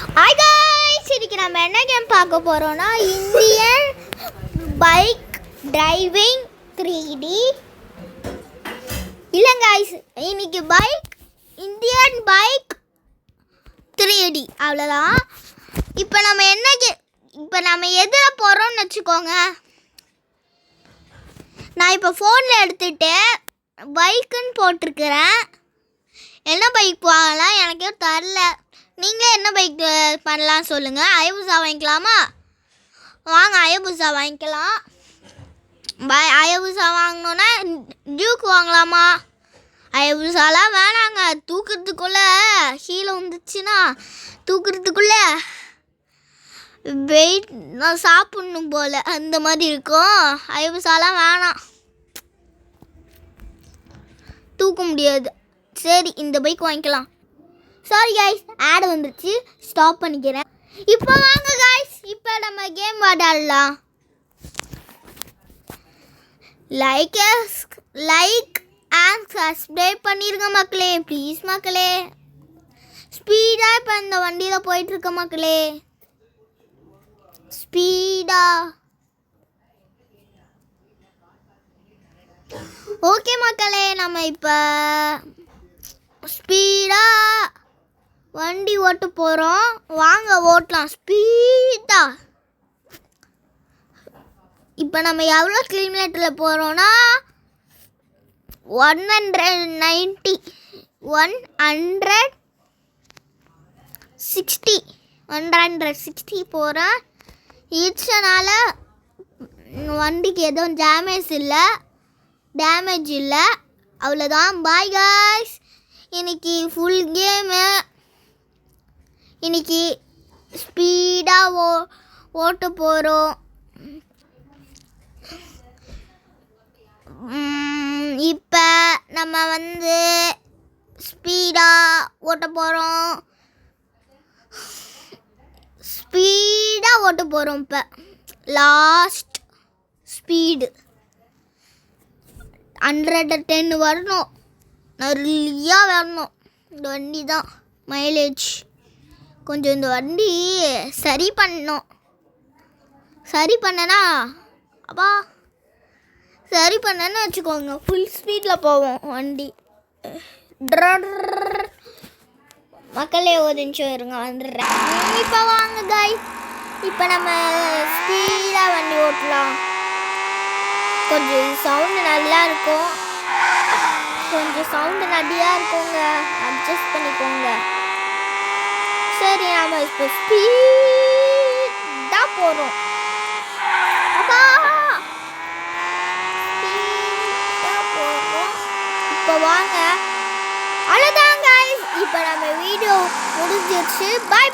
Hi guys, இன்னைக்கு நம்ம என்ன கேம் பார்க்க போறோம்னா இந்தியன் பைக் டிரைவிங் 3D. இல்ல गाइस, இன்னைக்கு இந்தியன் பைக் 3D அவ்வளவுதான். இப்போ நம்ம எதுல போறோம்னு வெச்சுக்கோங்க. நான் இப்போ ஃபோன்ல எடுத்துட்டு பைக்குன்னு போட்டுருக்கிறேன். என்ன பைக் வாங்கலாம் எனக்கே தெரியல. நீங்களே என்ன பைக் பண்ணலாம் சொல்லுங்கள். அயபுசா வாங்கிக்கலாமா? வாங்க அயபுசா வாங்கிக்கலாம். அயபுசா வாங்கினோன்னா டியூக் வாங்கலாமா? அயபுசாலாம் வேணாங்க. தூக்கிறதுக்குள்ளே கீழே வந்துச்சுன்னா தூக்கிறதுக்குள்ளே வெயிட் நான் சாப்பிட்ணும் போல் அந்த மாதிரி இருக்கும். அயபுசாலாம் வேணாம், தூக்க முடியாது. சரி, இந்த பைக் வாங்கிக்கலாம். சாரி गाइस, ஆட் வந்துருச்சு, ஸ்டாப் பண்ணிக்கிறேன். இப்போ வாங்க गाइस, இப்போ நம்ம கேம் விளையாடலாம். லைக் அண்ட் சப்ஸ்கிரைப் பண்ணிருங்க மக்களே, ப்ளீஸ் மக்களே. ஸ்பீடாக இப்போ இந்த வண்டியில் போயிட்டுருக்க மக்களே, ஸ்பீடாக. ஓகே மக்களே, நம்ம இப்போ ஸ்பீடாக வண்டி ஓட்ட போகிறோம். வாங்க ஓட்டலாம் ஸ்பீடாக. இப்போ நம்ம எவ்வளோ கிலோமீட்டரில் போகிறோன்னா 160 போகிறேன். இடிச்சனால வண்டிக்கு எதுவும் டேமேஜ் இல்லை. அவ்வளோதான். பாய் गाइस. இன்னைக்கு ஃபுல் கேமு. இன்னைக்கு ஸ்பீடாக ஓட்ட போகிறோம். இப்போ நம்ம ஸ்பீடாக ஓட்ட போகிறோம். இப்போ லாஸ்ட் ஸ்பீடு 110 வரணும். நிறையா வரணும். இந்த வண்டி தான் மைலேஜ். கொஞ்சம் இந்த வண்டி சரி பண்ணேன்னா வச்சுக்கோங்க, ஃபுல் ஸ்பீடில் போவோம் வண்டி. மக்களே ஒரு நிமிஷம் இருங்க, வந்துடுறேன். இப்போ வாங்க गाइस, இப்போ நம்ம ஸ்பீடாக வண்டி ஓட்டலாம். கொஞ்சம் சவுண்டு நல்லா இருக்கும், அட்ஜஸ்ட் பண்ணிக்கோங்க. சரி, நாம் இப்போ ஸ்பீடாக போகிறோம். இப்போ வாங்க. அவ்வளோதான் गाइस, இப்போ நம்ம வீடியோ முடிஞ்சிருச்சு. பாய்.